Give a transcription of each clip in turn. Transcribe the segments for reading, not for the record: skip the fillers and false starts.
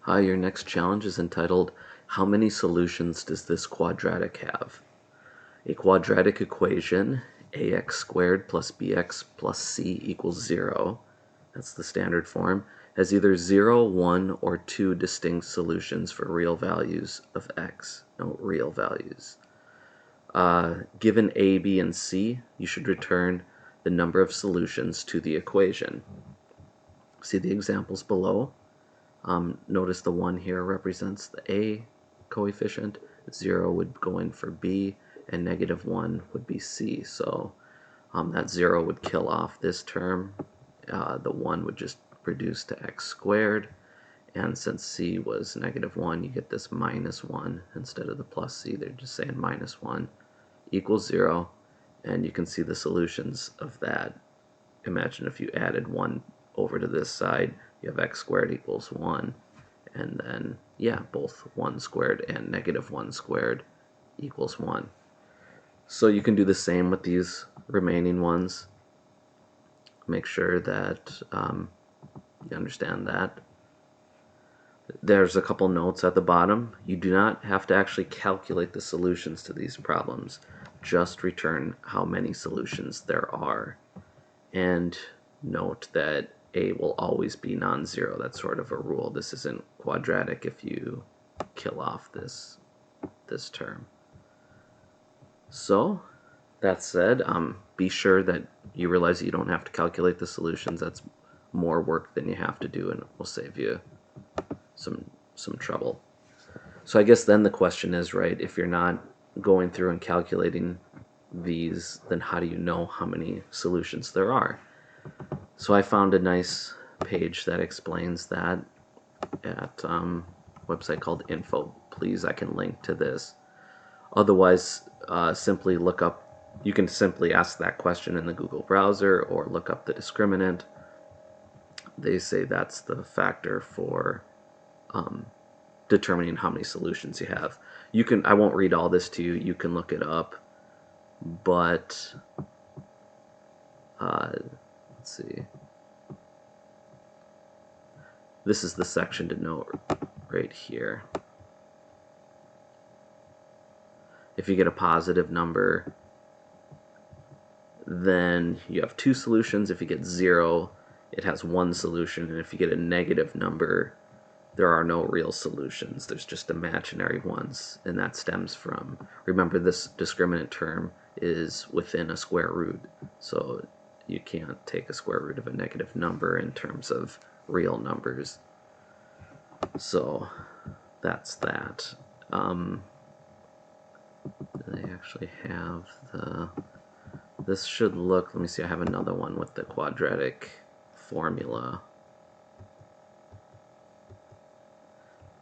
Hi, your next challenge is entitled, How many solutions does this quadratic have? A quadratic equation, ax squared plus bx plus c equals 0, that's the standard form, has either 0, 1, or 2 distinct solutions for real values of x. No real values. Given a, b, and c, you should return the number of solutions to the equation. See the examples below. Notice the 1 here represents the a coefficient, 0 would go in for b, and negative 1 would be c. So that 0 would kill off this term. The 1 would just reduce to x squared, and since c was negative 1, you get this minus 1 instead of the plus c. They're just saying minus 1 equals 0, and you can see the solutions of that. Imagine if you added 1 over to this side, you have x squared equals 1, and then, yeah, both 1 squared and negative 1 squared equals 1. So you can do the same with these remaining ones. Make sure that you understand that. There's a couple notes at the bottom. You do not have to actually calculate the solutions to these problems. Just return how many solutions there are. And note that a will always be non-zero. That's sort of a rule. This isn't quadratic if you kill off this term. So that said, be sure that you realize that you don't have to calculate the solutions. That's more work than you have to do, and it will save you some trouble. So I guess then the question is, right, if you're not going through and calculating these, then how do you know how many solutions there are? So I found a nice page that explains that at a website called Info. Please, I can link to this. Otherwise, simply look up, you can simply ask that question in the Google browser or look up the discriminant. They say that's the factor for determining how many solutions you have. You can, I won't read all this to you, you can look it up, but let's see. This is the section to note right here. If you get a positive number, then you have 2 solutions. If you get 0, it has 1 solution. And if you get a negative number, there are no real solutions. There's just imaginary ones. And that stems from, remember, this discriminant term is within a square root. So you can't take a square root of a negative number in terms of real numbers. So that's that. They actually have this should look, let me see, I have another one with the quadratic formula.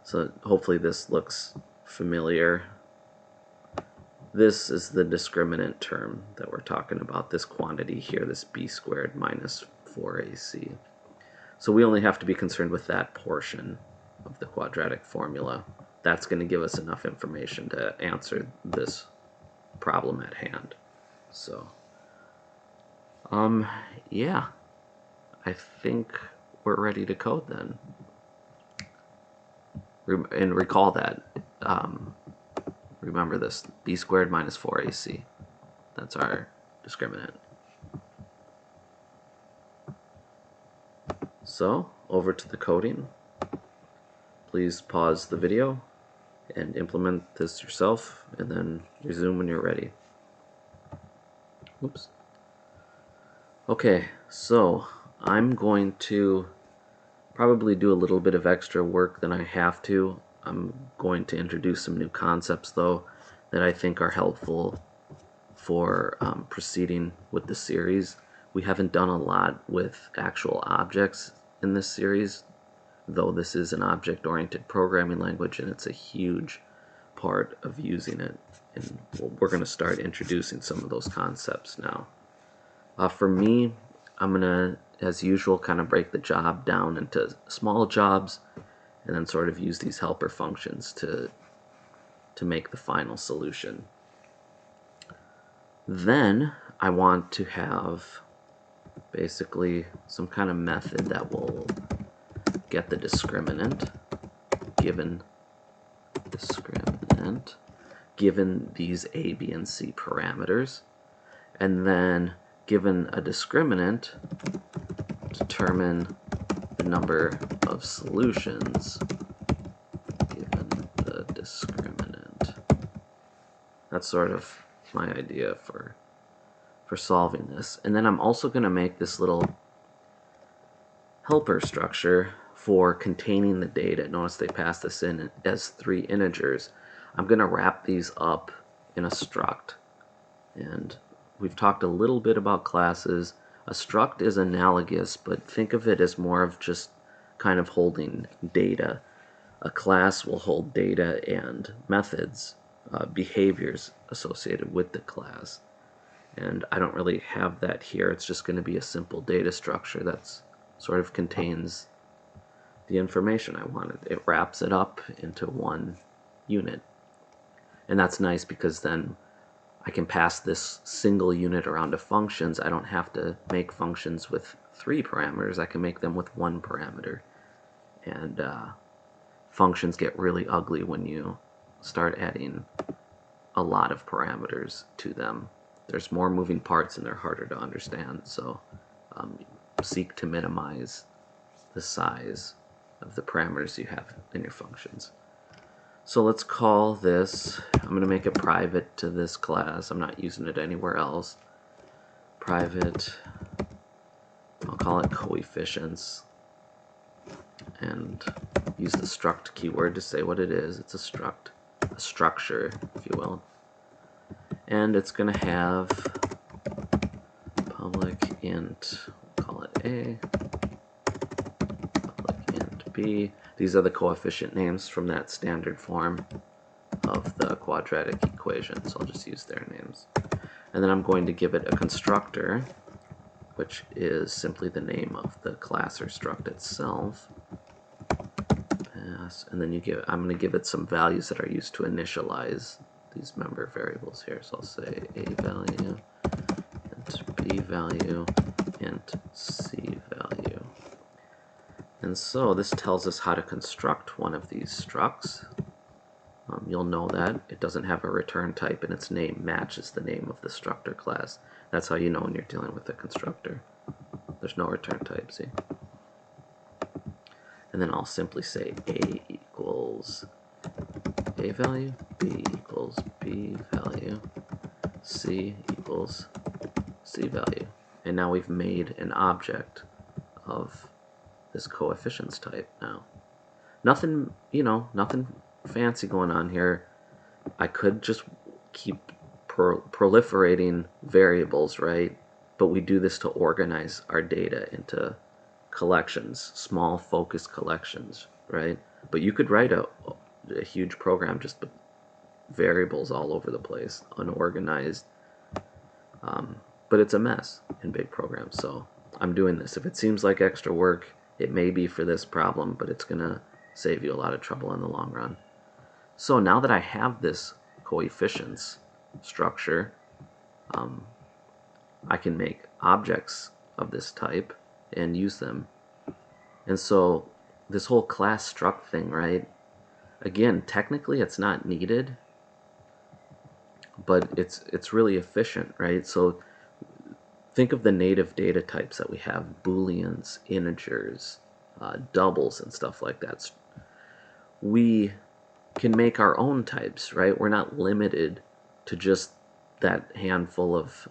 So hopefully this looks familiar. This is the discriminant term that we're talking about, this quantity here, this b squared minus 4ac. So we only have to be concerned with that portion of the quadratic formula. That's going to give us enough information to answer this problem at hand. So, yeah, I think we're ready to code then. And recall that, remember this, b squared minus 4ac. That's our discriminant. So, over to the coding. Please pause the video and implement this yourself, and then resume when you're ready. Oops. Okay, so I'm going to probably do a little bit of extra work than I have to. I'm going to introduce some new concepts, though, that I think are helpful for proceeding with the series. We haven't done a lot with actual objects in this series, though this is an object-oriented programming language, and it's a huge part of using it. And we're going to start introducing some of those concepts now. For me, I'm going to, as usual, kind of break the job down into small jobs and then sort of use these helper functions to make the final solution. Then I want to have basically some kind of method that will get the discriminant. given discriminant, given these a, b, and c parameters, and then given a discriminant, determine the number of solutions given the discriminant. That's sort of my idea for solving this. And then I'm also going to make this little helper structure for containing the data. Notice they pass this in as 3 integers. I'm going to wrap these up in a struct. And we've talked a little bit about classes. A struct is analogous, but think of it as more of just kind of holding data. A class will hold data and methods, behaviors associated with the class. And I don't really have that here. It's just going to be a simple data structure that's sort of contains the information I wanted. It wraps it up into one unit. And that's nice because then I can pass this single unit around to functions. I don't have to make functions with 3 parameters. I can make them with 1 parameter. And functions get really ugly when you start adding a lot of parameters to them. There's more moving parts and they're harder to understand, so seek to minimize the size of the parameters you have in your functions. So let's call this, I'm going to make it private to this class. I'm not using it anywhere else. Private, I'll call it coefficients, and use the struct keyword to say what it is. It's a struct, a structure, if you will. And it's going to have public int, we'll call it A, public int B. These are the coefficient names from that standard form of the quadratic equation, so I'll just use their names. And then I'm going to give it a constructor, which is simply the name of the class or struct itself. Pass, and then I'm going to give it some values that are used to initialize these member variables here. So I'll say a value, int b value, int c value. And so this tells us how to construct one of these structs. You'll know that it doesn't have a return type and its name matches the name of the structor class. That's how you know when you're dealing with a constructor. There's no return type, see? And then I'll simply say a equals a value, b equals b value, c equals c value. And now we've made an object of this coefficients type now. Nothing, nothing fancy going on here. I could just keep proliferating variables, right? But we do this to organize our data into collections, small focused collections, right? But you could write a huge program just with variables all over the place, unorganized. But it's a mess in big programs, so I'm doing this. If it seems like extra work, it may be for this problem, but it's going to save you a lot of trouble in the long run. So now that I have this coefficients structure, I can make objects of this type and use them. And so this whole class struct thing, right? Again, technically it's not needed, but it's really efficient, right? So think of the native data types that we have: booleans, integers, doubles, and stuff like that. We can make our own types, right? We're not limited to just that handful of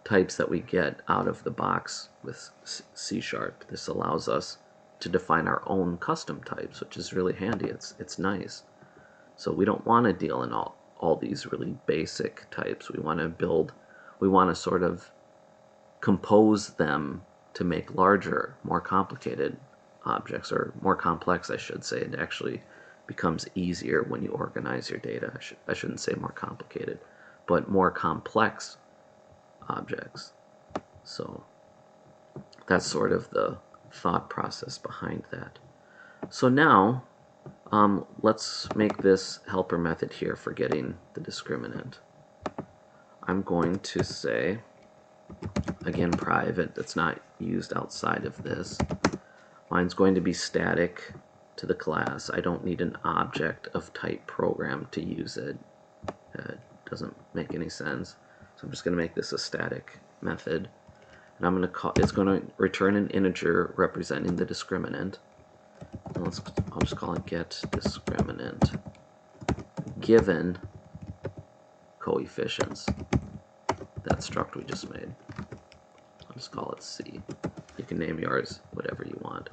types that we get out of the box with C#. This allows us to define our own custom types, which is really handy. It's nice. So we don't want to deal in all these really basic types. We want to sort of compose them to make larger, more complicated objects, or more complex, I should say. It actually becomes easier when you organize your data. I shouldn't say more complicated, but more complex objects. So that's sort of the thought process behind that. So now let's make this helper method here for getting the discriminant. I'm going to say, again, private, that's not used outside of this. Mine's going to be static, to the class. I don't need an object of type program to use it. It doesn't make any sense. So I'm just going to make this a static method. And I'm going to call, it's going to return an integer representing the discriminant. And I'll just call it get discriminant given coefficients. That struct we just made. I'll just call it C. You can name yours whatever you want.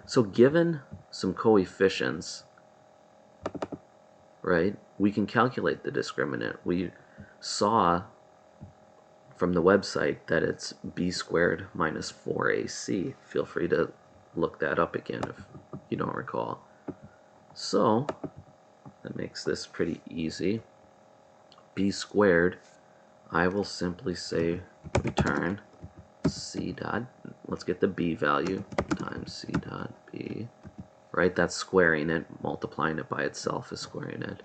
So given some coefficients, right, we can calculate the discriminant. We saw from the website that it's b squared minus 4ac. Feel free to look that up again if you don't recall. So that makes this pretty easy. B squared, I will simply say return c dot, let's get the b value, times c dot b, right? That's squaring it, multiplying it by itself is squaring it.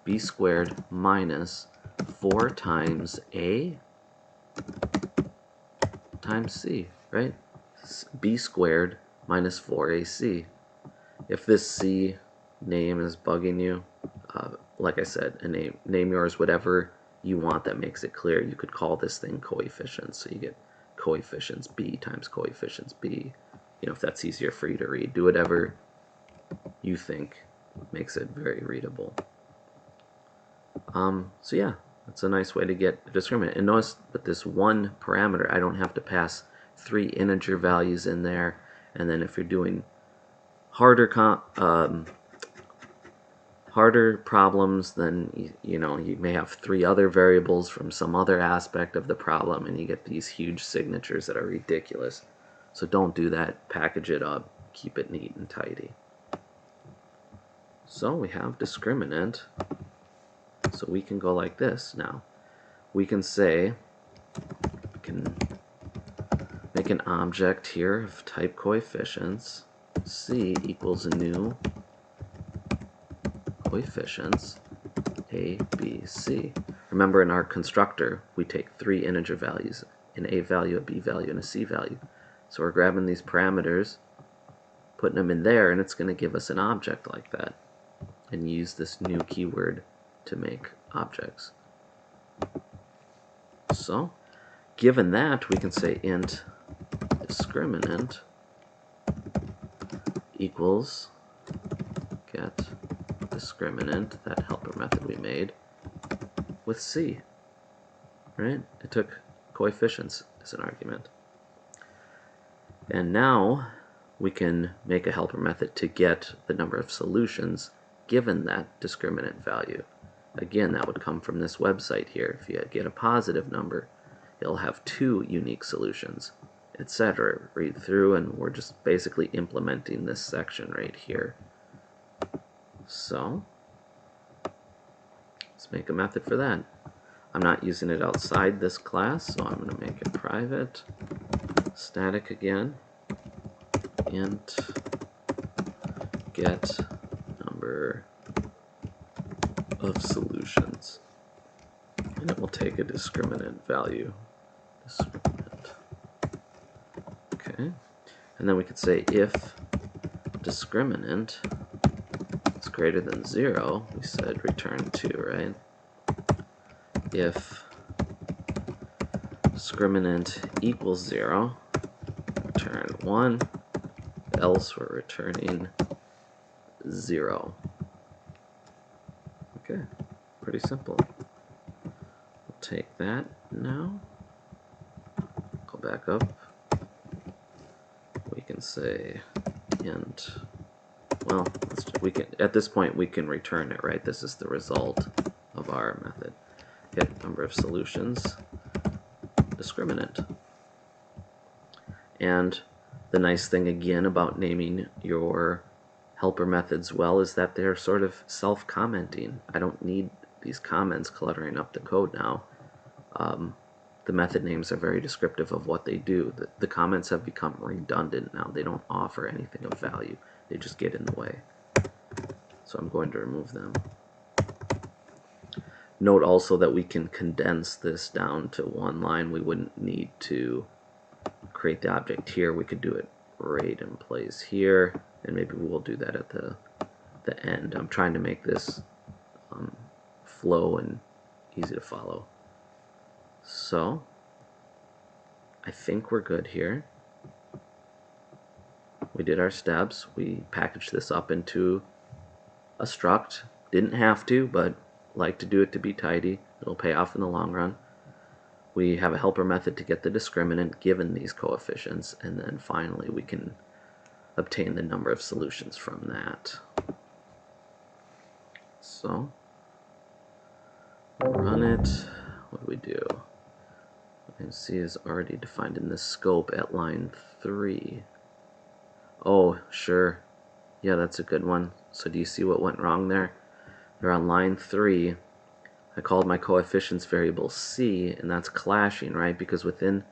B squared minus 4 times a times c, right? B squared minus 4ac. If this c name is bugging you, like I said, name yours whatever you want that makes it clear. You could call this thing coefficients, so you get coefficients b times coefficients b. You know, if that's easier for you to read, do whatever you think makes it very readable. So yeah, that's a nice way to get a discriminant. And notice with this one parameter, I don't have to pass 3 integer values in there. And then if you're doing harder problems, then you know, you may have 3 other variables from some other aspect of the problem, and you get these huge signatures that are ridiculous. So don't do that. Package it up. Keep it neat and tidy. So we have discriminant. So we can go like this now. We can say, we can make an object here of type coefficients. C equals a new coefficients a, b, c. Remember, in our constructor we take 3 integer values, an a value, a b value, and a c value. So we're grabbing these parameters, putting them in there, and it's going to give us an object like that, and use this new keyword to make objects. So given that, we can say int discriminant equals get discriminant, that helper method we made, with c, right? It took coefficients as an argument. And now we can make a helper method to get the number of solutions given that discriminant value. Again, that would come from this website here. If you get a positive number, it'll have 2 unique solutions, etc. Read through, and we're just basically implementing this section right here. So let's make a method for that. I'm not using it outside this class, so I'm going to make it private, static again, int get number of solutions, and it will take a discriminant value. Discriminant. Okay, and then we could say if discriminant is greater than 0, we said return 2, right? If discriminant equals 0, return 1, else we're returning 0. Okay, pretty simple. We'll take that now, go back up. We can say int, well, we can, at this point we can return it, right? This is the result of our method. Get number of solutions, discriminant. And the nice thing again about naming your helper methods well is that they're sort of self-commenting. I don't need these comments cluttering up the code now. The method names are very descriptive of what they do. The comments have become redundant now. They don't offer anything of value. They just get in the way. So I'm going to remove them. Note also that we can condense this down to one line. We wouldn't need to create the object here. We could do it right in place here, and maybe we'll do that at the end. I'm trying to make this flow and easy to follow. So I think we're good here. We did our steps. We packaged this up into a struct. Didn't have to, but like to do it to be tidy. It'll pay off in the long run. We have a helper method to get the discriminant given these coefficients, and then finally we can obtain the number of solutions from that. So run it. What do we do? What you can see is already defined in this scope at line 3. Oh, sure. Yeah, that's a good one. So do you see what went wrong there? They're on line 3. I called my coefficients variable c, and that's clashing, right? Because within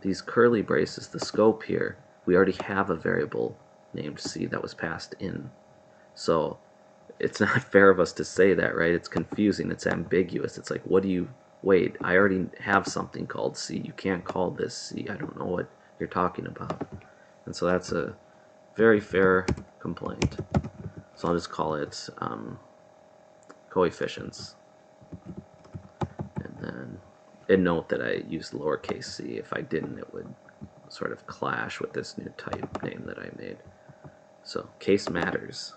these curly braces, the scope here, we already have a variable named c that was passed in. So it's not fair of us to say that, right? It's confusing. It's ambiguous. It's like, what do you... Wait, I already have something called c. You can't call this c. I don't know what you're talking about. And so that's a very fair complaint. So I'll just call it coefficients. And note that I used lowercase c. If I didn't, it would sort of clash with this new type name that I made. So case matters.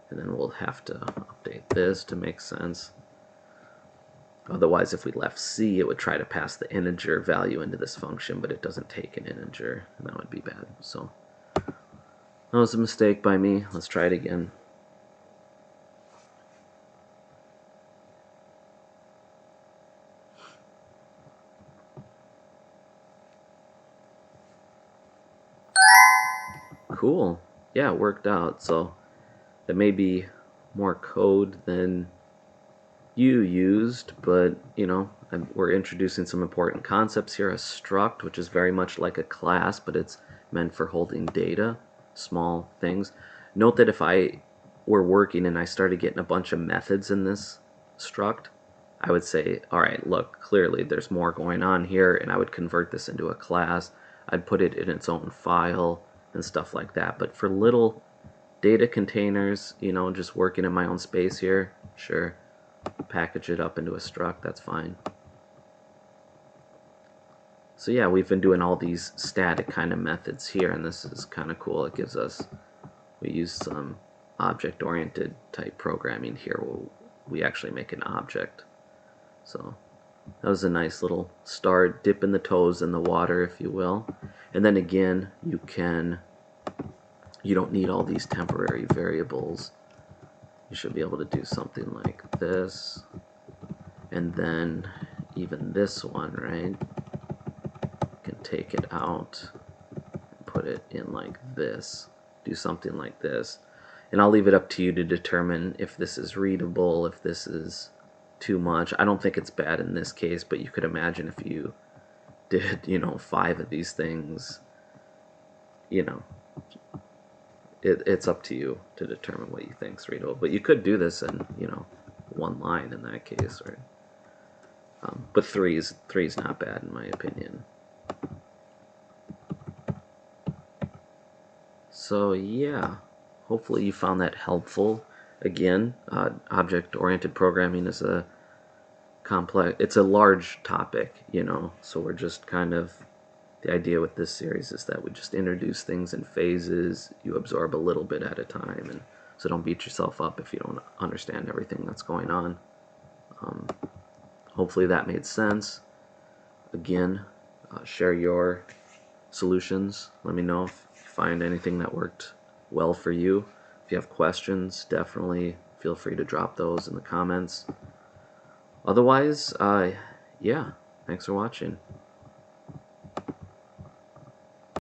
And then we'll have to update this to make sense. Otherwise, if we left c, it would try to pass the integer value into this function, but it doesn't take an integer, and that would be bad. So that was a mistake by me. Let's try it again. Cool. Yeah, it worked out. So that may be more code than you used, but you know, we're introducing some important concepts here. A struct, which is very much like a class, but it's meant for holding data, small things. Note that if I were working and I started getting a bunch of methods in this struct, I would say, all right, look, clearly there's more going on here, and I would convert this into a class. I'd put it in its own file and stuff like that. But for little data containers, you know, just working in my own space here, sure, package it up into a struct, that's fine. So yeah, we've been doing all these static kind of methods here, and this is kind of cool. It gives us, we use some object-oriented type programming here where we actually make an object. So that was a nice little start, dipping the toes in the water, if you will. And then again, you don't need all these temporary variables. You should be able to do something like this, and then even this one, right? You can take it out and put it in like this. Do something like this. And I'll leave it up to you to determine if this is readable, if this is too much. I don't think it's bad in this case, but you could imagine if you did, you know, 5 of these things, you know, it's up to you to determine what you think is readable. But you could do this in, you know, 1 line in that case, right? But three's not bad in my opinion. So yeah, hopefully you found that helpful. Again, object-oriented programming is a complex, it's a large topic, you know, so we're just kind of, the idea with this series is that we just introduce things in phases, you absorb a little bit at a time, and so don't beat yourself up if you don't understand everything that's going on. Hopefully that made sense. Again, share your solutions. Let me know if you find anything that worked well for you. If you have questions, definitely feel free to drop those in the comments. Otherwise, yeah, thanks for watching.